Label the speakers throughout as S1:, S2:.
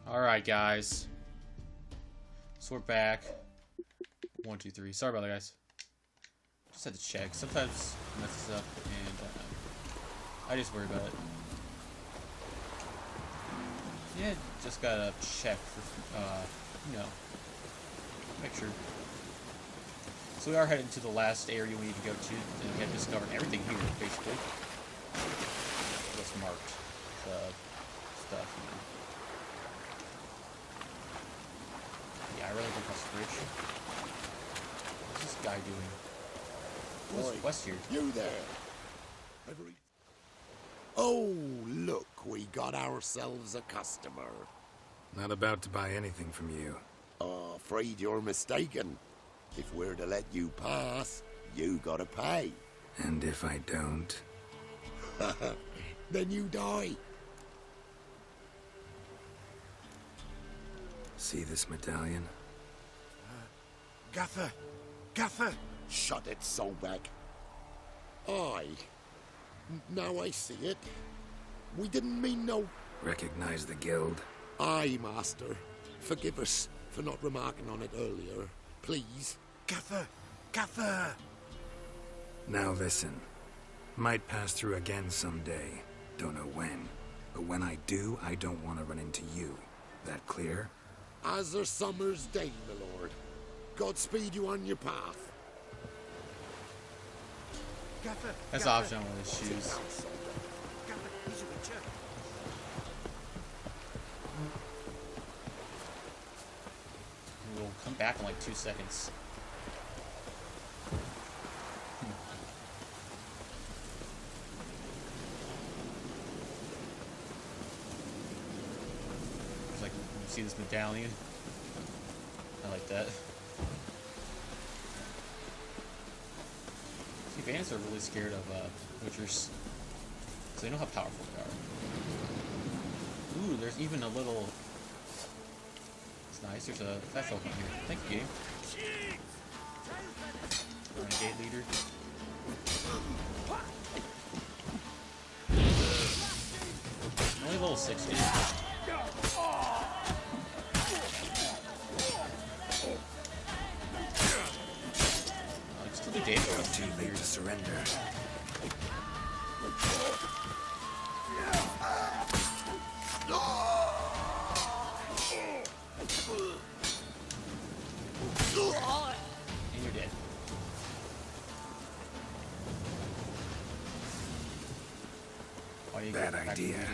S1: Alright, guys. So we're back. 1, 2, 3. Sorry about that, guys. Just had to check. Sometimes it messes up, and I just worry about it. Yeah, just gotta check for, make sure. So we are heading to the last area we need to go to, and we have discovered everything here, basically. Just marked stuff. Yeah, I really think that's rich. What's this guy doing? What's West here?
S2: You there? Oh, look, we got ourselves a customer.
S3: Not about to buy anything from you.
S2: Afraid you're mistaken. If we're to let you pass, you gotta pay.
S3: And if I don't?
S2: Then you die.
S3: See this medallion?
S2: Gaffer! Gaffer! Shut it, Solbeck. Aye. Now I see it. We didn't mean no...
S3: Recognize the guild?
S2: Aye, Master. Forgive us for not remarking on it earlier. Please. Gaffer! Gaffer!
S3: Now listen. Might pass through again someday. Don't know when. But when I do, I don't want to run into you. That clear?
S2: As a summer's day, my lord. Godspeed you on your path. Gaffer!
S1: That's
S2: Gaffer.
S1: optional with his shoes.
S2: Gaffer, he's a witcher.
S1: We'll come back in like 2 seconds. It's like, you see this medallion? I like that. See, bandits are really scared of witchers. So they know how powerful they are. Ooh, there's even a little... It's nice, there's a fast open here. Thank you, game. Renegade leader. Only level 60. Still do damage.
S3: Too late to surrender.
S1: And you're dead. Why do you
S3: Bad
S1: get back to
S3: idea.
S1: the-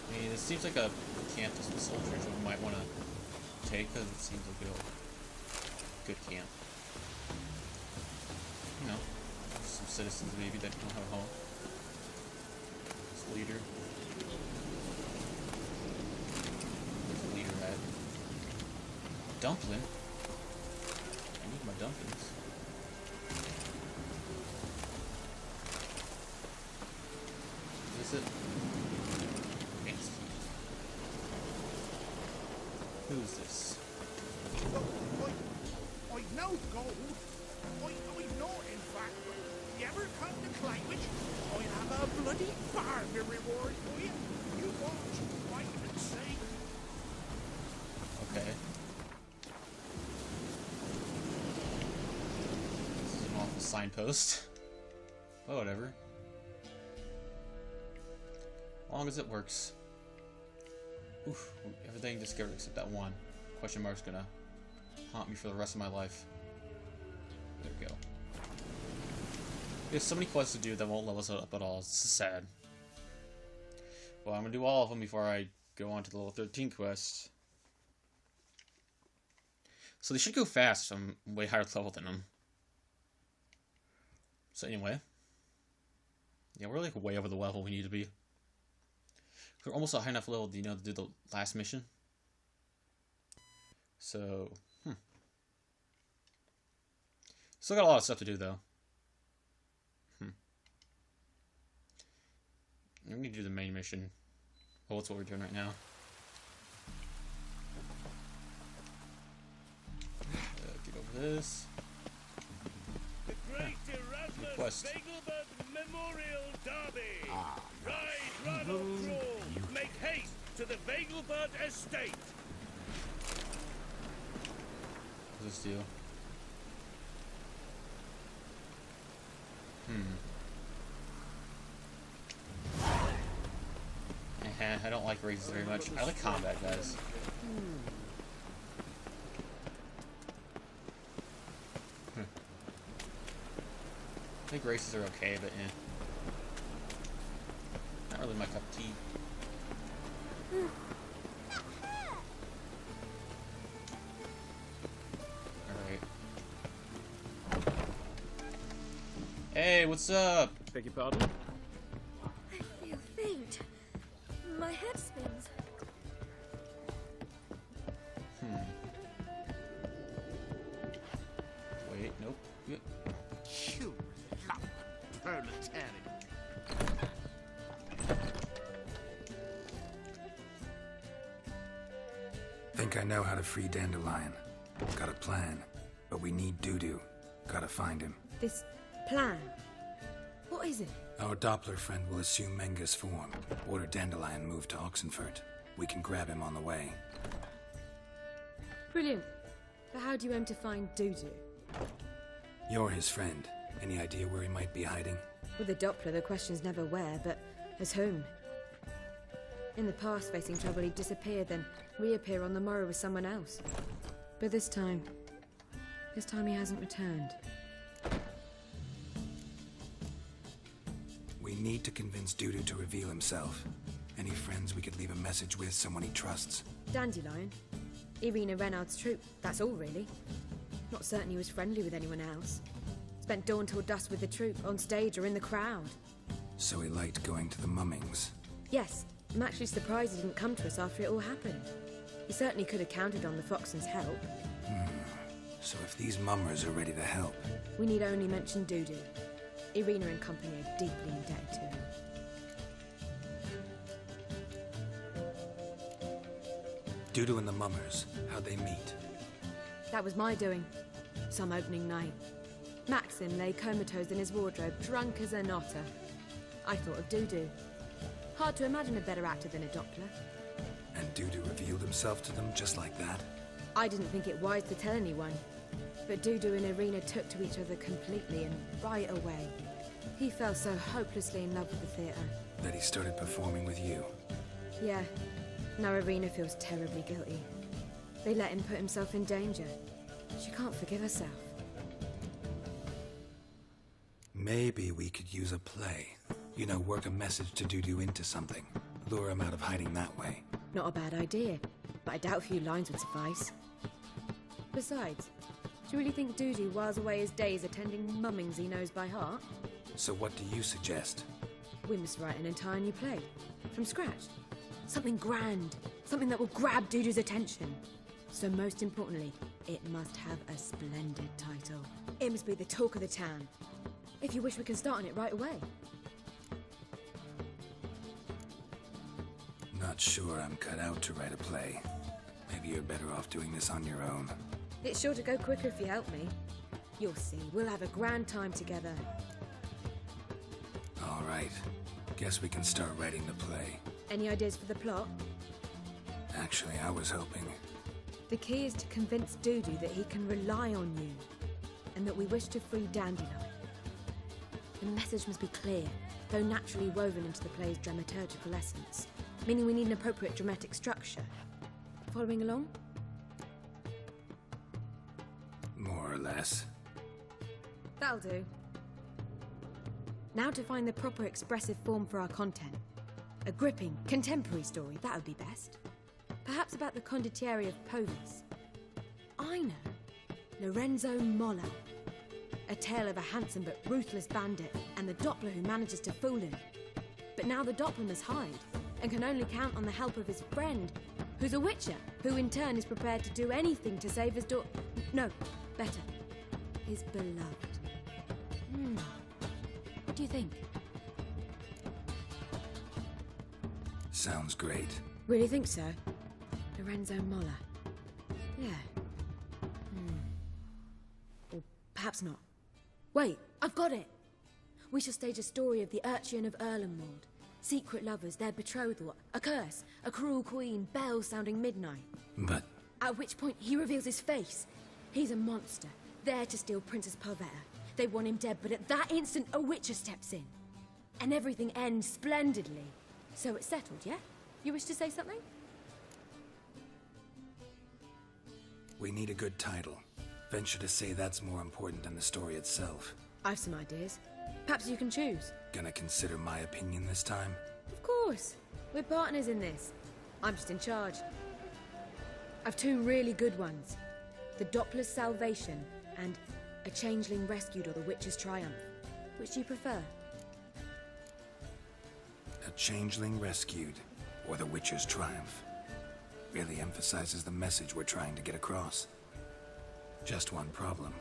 S1: I mean, this seems like a camp that some soldiers might want to take, because it seems like a good camp. You know, some citizens maybe that don't have a home. This leader. Where's the leader at? Dumpling? I need my dumplings. Is it? Fancy. Who's this?
S4: I know gold. I know, in fact, if you ever come to Climate, I have a bloody farm to reward for you. You watch, wait and see.
S1: Okay. This is an awful signpost. But whatever. As long as it works. Oof, everything discovered except that one. Question mark's gonna haunt me for the rest of my life. There we go. We have so many quests to do that won't level us up at all. It's sad. Well, I'm gonna do all of them before I go on to the level 13 quest. So they should go fast. I'm way higher level than them. So anyway. Yeah, we're like way over the level we need to be. We're almost a high enough level, to do the last mission. So, still got a lot of stuff to do, though. I'm gonna do the main mission. Well, that's what we're doing right now. this.
S5: The Great Erasmus
S1: Request.
S5: Vegelbud Memorial Derby. Ride, run, or crawl. Make haste to the Vegelbud Estate.
S1: What's this do? I don't like races very much. I like combat, guys. I think races are okay, but eh. Not really my cup of tea. Alright. Hey, what's up?
S6: Beg your pardon?
S7: I feel faint. My head spins.
S1: Wait, nope. Yep.
S4: You lump proletarian.
S3: Think I know how to free Dandelion. Got a plan, but we need Dudu. Gotta find him.
S7: This plan. What is it?
S3: Our Doppler friend will assume Menga's form. Order Dandelion move to Oxenfurt. We can grab him on the way.
S7: Brilliant. But how do you aim to find Dudu?
S3: You're his friend. Any idea where he might be hiding?
S7: With the Doppler, the question's never where, but as whom? In the past, facing trouble, he'd disappear, then reappear on the morrow with someone else. But this time he hasn't returned.
S3: We need to convince Dudu to reveal himself. Any friends we could leave a message with, someone he trusts?
S7: Dandelion? Irina Renard's troop, that's all really. Not certain he was friendly with anyone else. Spent dawn till dusk with the troop, on stage or in the crowd.
S3: So he liked going to the mummings.
S7: Yes, I'm actually surprised he didn't come to us after it all happened. He certainly could have counted on the Foxen's help.
S3: So if these mummers are ready to help,
S7: We need only mention Dudu. Irina and company are deeply indebted to him.
S3: Dudu and the mummers, how'd they meet?
S7: That was my doing. Some opening night. Maxim lay comatose in his wardrobe, drunk as an otter. I thought of Dudu. Hard to imagine a better actor than a Doppler.
S3: And Dudu revealed himself to them just like that?
S7: I didn't think it wise to tell anyone. But Dudu and Irina took to each other completely and right away. He fell so hopelessly in love with the theatre.
S3: That he started performing with you?
S7: Yeah. Now Irina feels terribly guilty. They let him put himself in danger. She can't forgive herself.
S3: Maybe we could use a play. You know, work a message to Dudu into something. Lure him out of hiding that way.
S7: Not a bad idea, but I doubt a few lines would suffice. Besides, do you really think Dudu whiles away his days attending mummings he knows by heart?
S3: So what do you suggest?
S7: We must write an entire new play. From scratch. Something grand. Something that will grab Dudu's attention. So most importantly, it must have a splendid title. It must be the talk of the town. If you wish, we can start on it right away.
S3: Not sure I'm cut out to write a play. Maybe you're better off doing this on your own.
S7: It's sure to go quicker if you help me. You'll see, we'll have a grand time together.
S3: All right. Guess we can start writing the play.
S7: Any ideas for the plot?
S3: Actually, I was hoping...
S7: The key is to convince Dudu that he can rely on you, and that we wish to free Dandelion. The message must be clear, though naturally woven into the play's dramaturgical essence, meaning we need an appropriate dramatic structure. Following along?
S3: more or less.
S7: That'll do. Now to find the proper expressive form for our content. A gripping, contemporary story, that would be best. Perhaps about the condottieri of Polis. I know. Lorenzo Molla. A tale of a handsome but ruthless bandit and the Doppler who manages to fool him. But now the Doppler must hide and can only count on the help of his friend, who's a witcher, who in turn is prepared to do anything to save his daughter. No, better. His beloved. What do you think?
S3: Sounds great.
S7: Really think so? Lorenzo Molla. Yeah. perhaps not. Wait, I've got it! We shall stage a story of the Urcheon of Erlenwald. Secret lovers, their betrothal, a curse, a cruel queen, bells sounding midnight.
S3: But
S7: At which point he reveals his face. He's a monster, there to steal Princess Parvetta. They want him dead, but at that instant a Witcher steps in. And everything ends splendidly. So it's settled, yeah? You wish to say something?
S3: we need a good title. Venture to say that's more important than the story itself.
S7: I've some ideas. Perhaps you can choose.
S3: Gonna consider my opinion this time?
S7: Of course. We're partners in this. I'm just in charge. I've two really good ones. The Doppler's Salvation and A Changeling Rescued or The Witcher's Triumph. Which do you prefer?
S3: A Changeling Rescued, or The Witcher's Triumph. Really emphasizes the message we're trying to get across. Just one problem.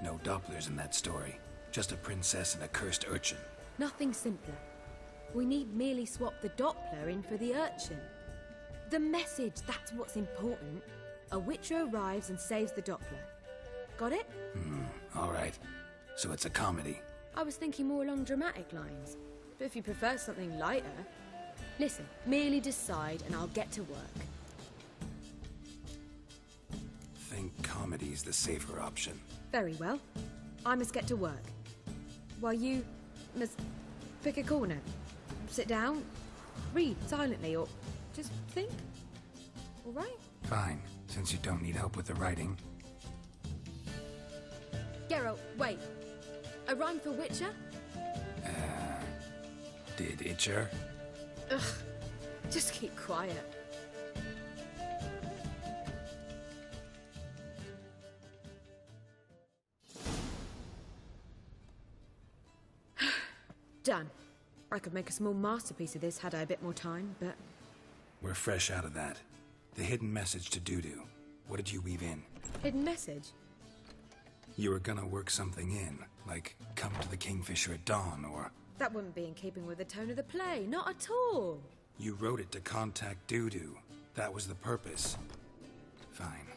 S3: No Dopplers in that story. Just a princess and a cursed urchin.
S7: Nothing simpler. We need merely swap the Doppler in for the urchin. The message, that's what's important. A Witcher arrives and saves the Doppler. Got it?
S3: Alright. So it's a comedy.
S7: I was thinking more along dramatic lines. But if you prefer something lighter... Listen, merely decide and I'll get to work.
S3: Think comedy's the safer option.
S7: Very well. I must get to work. While you must pick a corner. Sit down, read silently, or just think. All right?
S3: Fine, since you don't need help with the writing.
S7: Geralt, wait. A rhyme for Witcher?
S3: Did Itcher?
S7: Ugh. Just keep quiet. Done. I could make a small masterpiece of this had I a bit more time, but...
S3: We're fresh out of that. The hidden message to Dudu. What did you weave in?
S7: Hidden message?
S3: You were gonna work something in, like come to the Kingfisher at dawn, or...
S7: That wouldn't be in keeping with the tone of the play, not at all.
S3: You wrote it to contact Dudu. That was the purpose. Fine.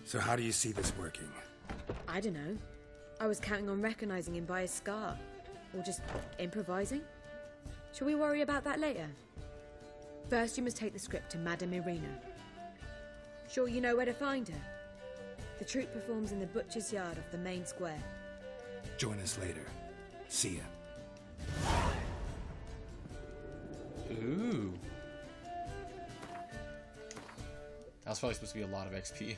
S3: So how do you see this working?
S7: I don't know. I was counting on recognizing him by his scar. Or just improvising. Shall we worry about that later? First, you must take the script to Madame Irina. Sure you know where to find her? The troupe performs in the butcher's yard off the main square.
S3: Join us later. See ya.
S1: Ooh. That was probably supposed to be a lot of XP.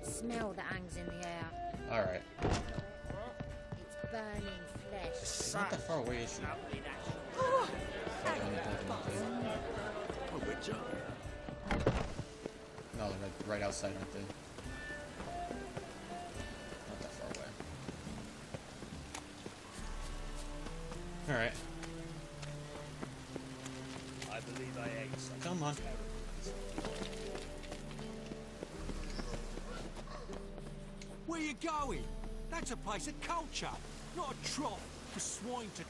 S6: Smell that hangs in the air.
S1: Alright.
S6: It's burning flesh.
S1: She's not that far away, is she?
S2: A Witcher?
S1: No, they're like right outside, aren't they? Not that far away. Alright.
S5: I believe I ate some.
S1: Come on.
S8: Where you going? That's a place of culture, not a trough for swine to...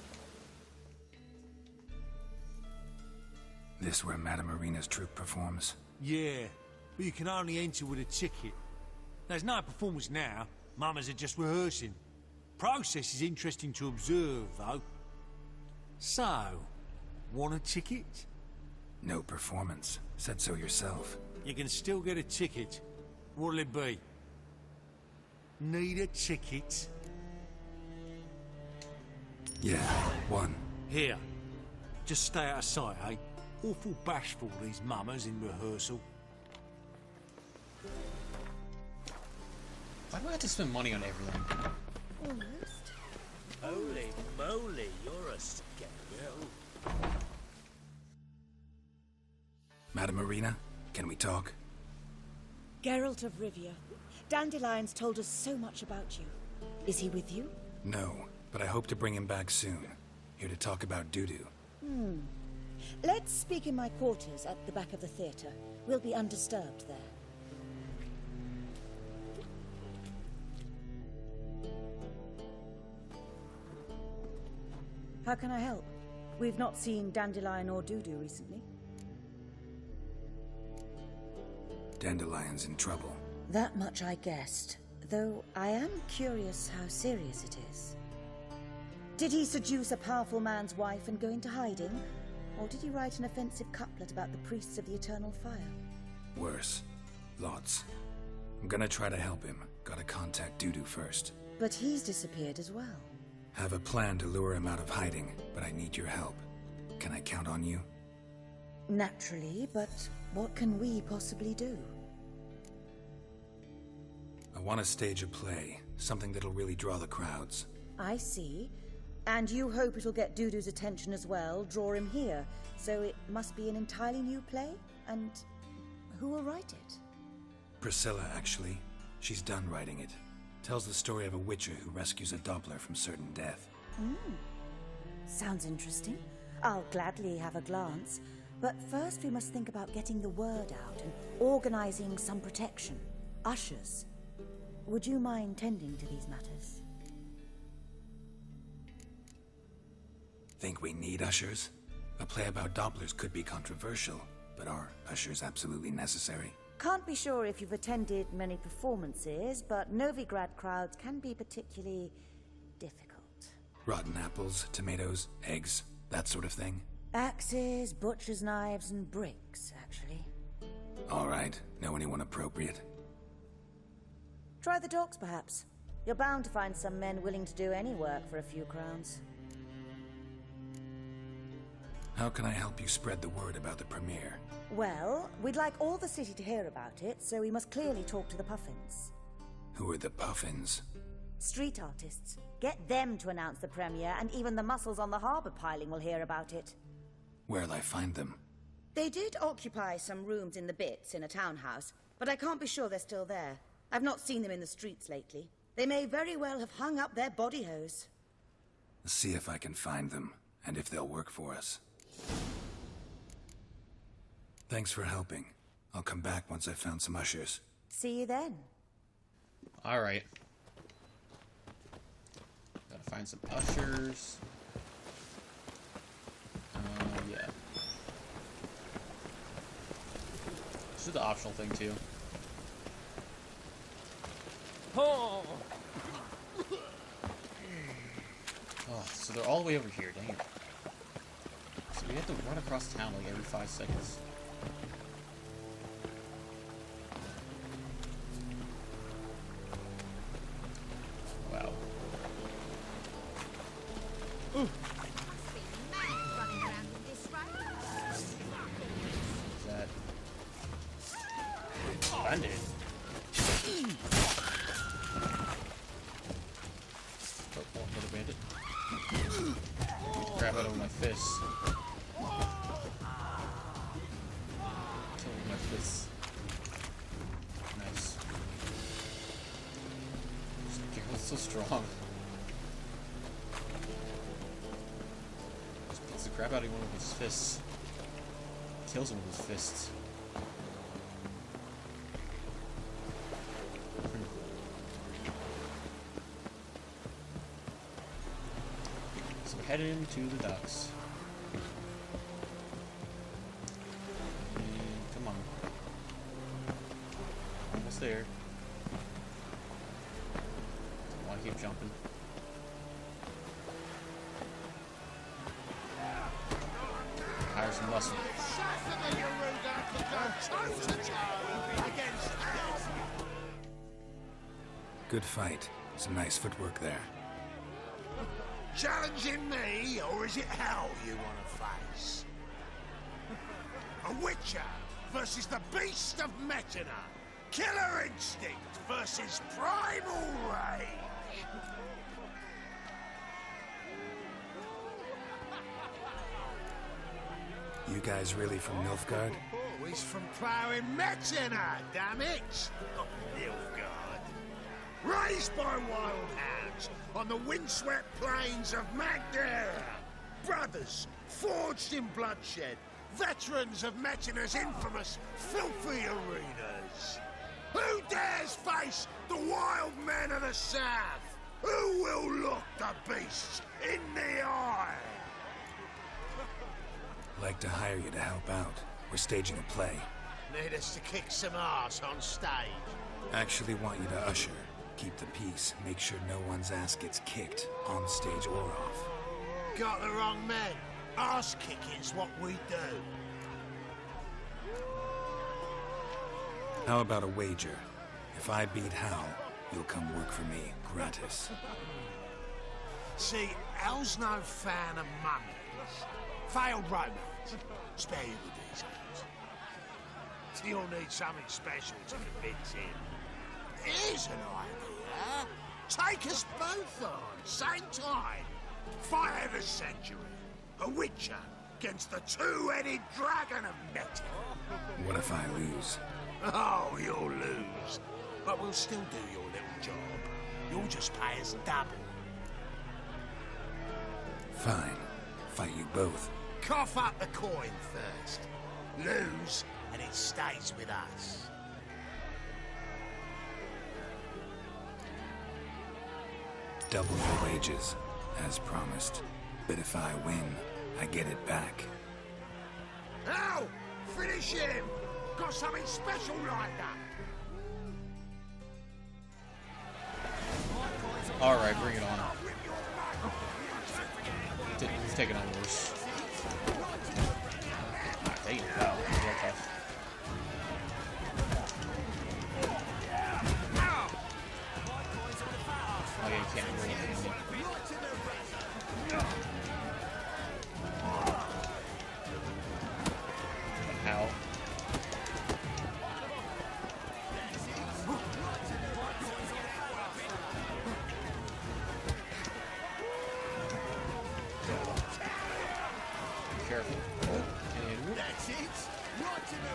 S3: This where Madame Irina's troupe performs?
S8: Yeah, but you can only enter with a ticket. There's no performance now. Mamas are just rehearsing. Process is interesting to observe, though. So, want a ticket?
S3: No performance. Said so yourself.
S8: You can still get a ticket. What'll it be? Need a ticket?
S3: Yeah, one.
S8: Here. Just stay out of sight, eh? Awful bashful, these mamas in rehearsal.
S1: Why do I have to spend money on everything?
S7: Almost.
S5: Holy moly, you're a scoundrel.
S3: Madame Irina, can we talk?
S9: Geralt of Rivia. Dandelion's told us so much about you. Is he with you?
S3: No, but I hope to bring him back soon. Here to talk about Dudu.
S9: Let's speak in my quarters at the back of the theatre. We'll be undisturbed there. How can I help? We've not seen Dandelion or Dudu recently.
S3: Dandelion's in trouble.
S9: That much I guessed, though I am curious how serious it is. Did he seduce a powerful man's wife and go into hiding? Or did he write an offensive couplet about the priests of the eternal fire?
S3: Worse. Lots. I'm gonna try to help him. Gotta contact Dudu first.
S9: But he's disappeared as well.
S3: Have a plan to lure him out of hiding, but I need your help. Can I count on you?
S9: Naturally, but what can we possibly do?
S3: I want to stage a play, something that'll really draw the crowds.
S9: I see. And you hope it'll get Dudu's attention as well, draw him here. So it must be an entirely new play? And who will write it?
S3: Priscilla, actually. She's done writing it. Tells the story of a witcher who rescues a Doppler from certain death.
S9: Sounds interesting. I'll gladly have a glance. But first we must think about getting the word out and organizing some protection. Ushers. Would you mind tending to these matters?
S3: Think we need ushers? A play about Dopplers could be controversial, but are ushers absolutely necessary?
S9: Can't be sure if you've attended many performances, but Novigrad crowds can be particularly difficult.
S3: Rotten apples, tomatoes, eggs, that sort of thing?
S9: Axes, butcher's knives, and bricks, actually.
S3: All right. Know anyone appropriate?
S9: Try the docks, perhaps. You're bound to find some men willing to do any work for a few crowns.
S3: How can I help you spread the word about the premiere?
S9: Well, we'd like all the city to hear about it, so we must clearly talk to the Puffins.
S3: Who are the Puffins?
S9: Street artists. Get them to announce the premiere, and even the muscles on the harbour piling will hear about it.
S3: Where'll I find them?
S9: They did occupy some rooms in the Bits in a townhouse, but I can't be sure they're still there. I've not seen them in the streets lately. They may very well have hung up their body hose.
S3: See if I can find them, and if they'll work for us. Thanks for helping. I'll come back once I've found some ushers.
S9: See you then.
S1: Alright. Gotta find some ushers. Yeah. This is the optional thing, too. Oh, so they're all the way over here, dang it. So we have to run across town like every 5 seconds. Wow. Ooh. Is that bandit? Oh, another bandit. Grab out of my fists. Kill with my fists. Nice. Geralt's so strong. Just beats the crap out of him with his fists. Kills him with his fists. Headed into the docks. And come on. Almost there. Don't want to keep jumping. Hire some muscle.
S3: Good fight. Some nice footwork there.
S4: Challenging me, or is it hell you want to face? A Witcher versus the Beast of Metina. Killer instinct versus primal rage.
S3: You guys really from Nilfgaard?
S4: Oh, he's from ploughing Metina, damn it! Not Nilfgaard. Raised by wild hounds on the windswept plains of Magdera. Brothers, forged in bloodshed. Veterans of Metina's infamous, filthy arenas. Who dares face the wild men of the south? Who will look the beasts in the eye?
S3: like to hire you to help out. We're staging a play.
S4: Need us to kick some ass on stage.
S3: Actually want you to usher. Keep the peace. Make sure no one's ass gets kicked, on stage or off.
S4: Got the wrong man. Ass kicking's what we do.
S3: How about a wager? If I beat Hal, you'll come work for me, gratis.
S4: See, Al's no fan of mummies. Failed romance. Spare you the details. You'll need something special to convince him. Here's an idea. Take us both on, same time. Fight of the century. A Witcher against the two-headed dragon of metal.
S3: What if I lose?
S4: Oh, you'll lose. But we'll still do your little job. You'll just pay us double.
S3: Fine. Fight you both.
S4: Cough up the coin first. Lose, and it stays with us.
S3: Double your wages, as promised. But if I win, I get it back.
S4: Now, finish him! Got something special lined up.
S1: Alright, bring it on. He's taking on worse. Dang it, wow, real tough. Oh yeah, you can't do anything. How? Careful. And
S4: That's it. Right in the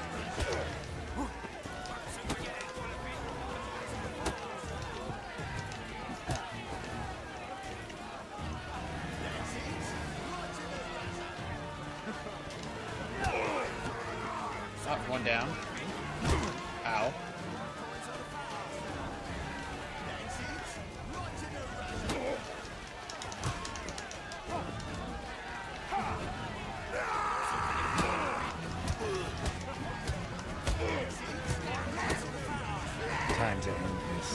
S1: one down. Ow.
S3: Time to end this.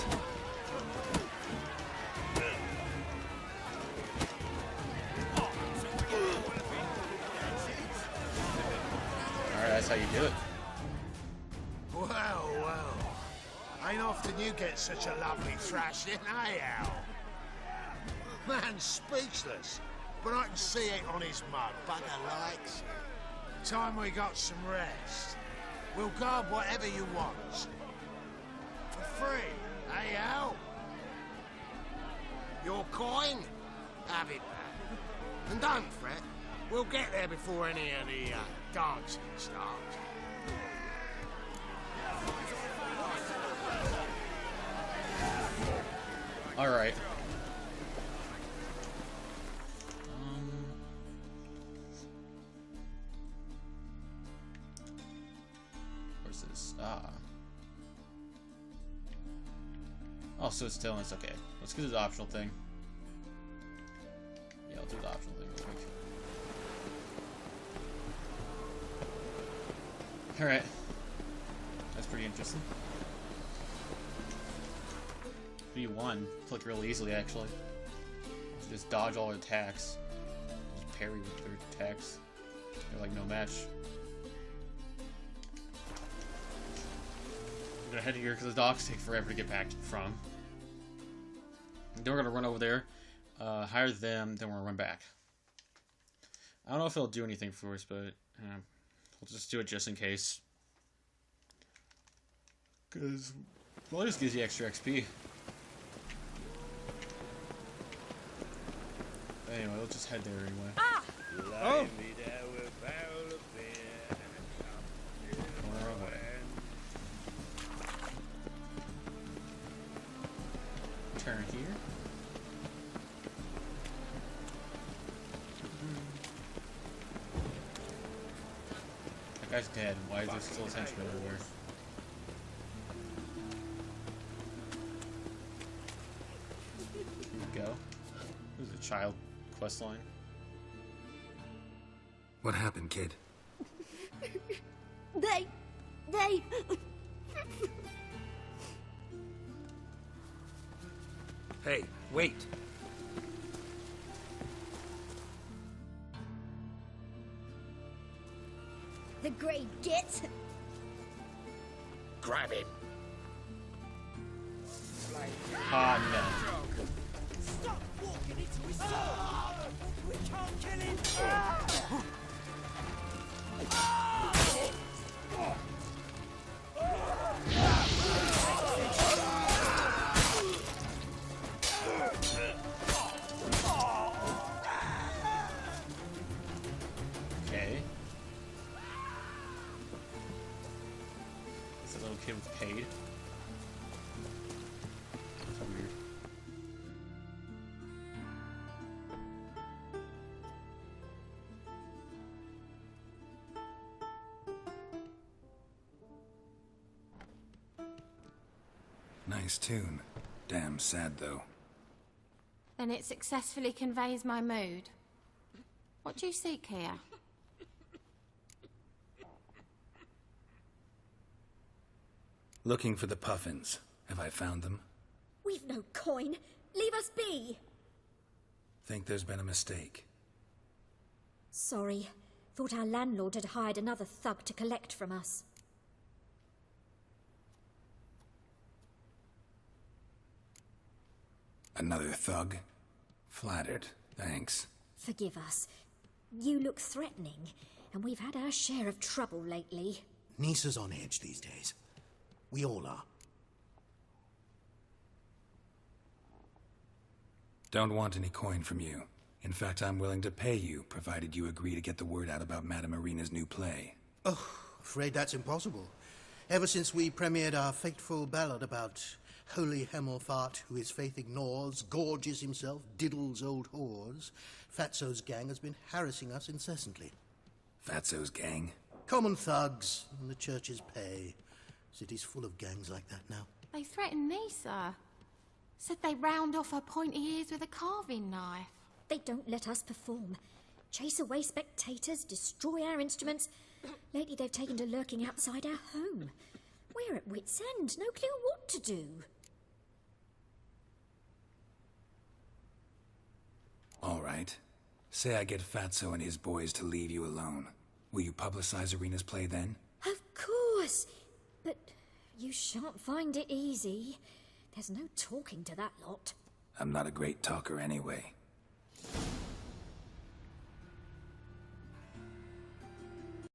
S1: Alright, that's how you do it.
S4: Well. Ain't often you get such a lovely thrashing, eh, Al? Man's speechless, but I can see it on his mug. Bugger likes it. Time we got some rest. We'll guard whatever you want. For free, eh, Al? Your coin? Have it back. And don't fret. We'll get there before any of the dancing starts.
S1: Alright. Where's this? Oh, so it's telling us, okay. Let's do the optional thing. Yeah, I'll do the optional thing real quick. Alright. That's pretty interesting. B1 click real easily, actually. Just dodge all their attacks. Just parry with their attacks. They're like no match. I'm gonna head here because the docks take forever to get back from. Then we're gonna run over there, hire them, then we're gonna run back. I don't know if it'll do anything for us, but we'll just do it just in case. Because, well, it just gives you extra XP. Anyway, we'll just head there anyway.
S5: Oh!
S1: Turn here. That guy's dead. Why is there still attention everywhere? Here we go. There's a child quest line.
S3: What happened, kid?
S6: They...
S3: Hey, wait!
S6: The Grey Git.
S2: Grab him.
S1: Ah, no.
S5: Stop walking into his sword! We can't kill him!
S1: Okay. This little kid was paid. That's weird.
S3: Nice tune. Damn sad, though.
S10: Then it successfully conveys my mood. What do you seek here?
S3: Looking for the puffins. Have I found them?
S6: We've no coin. Leave us be.
S3: Think there's been a mistake.
S6: Sorry. Thought our landlord had hired another thug to collect from us.
S3: Another thug? Flattered. Thanks.
S6: Forgive us. You look threatening, and we've had our share of trouble lately.
S4: Nisa's on edge these days. We all are.
S3: Don't want any coin from you. In fact, I'm willing to pay you, provided you agree to get the word out about Madame Irina's new play.
S11: Oh, afraid that's impossible. Ever since we premiered our fateful ballad about Holy Hemelfart, who his faith ignores, gorges himself, diddles old whores, Fatso's gang has been harassing us incessantly.
S3: Fatso's gang?
S11: Common thugs, and the church's pay. City's full of gangs like that now.
S10: They threatened Nisa. Said they round off her pointy ears with a carving knife.
S6: They don't let us perform. Chase away spectators, destroy our instruments. Lately they've taken to lurking outside our home. We're at wit's end, no clue what to do.
S3: All right. Say I get Fatso and his boys to leave you alone. Will you publicize Irina's play then?
S6: Of course. But you shan't find it easy. There's no talking to that lot.
S3: I'm not a great talker anyway.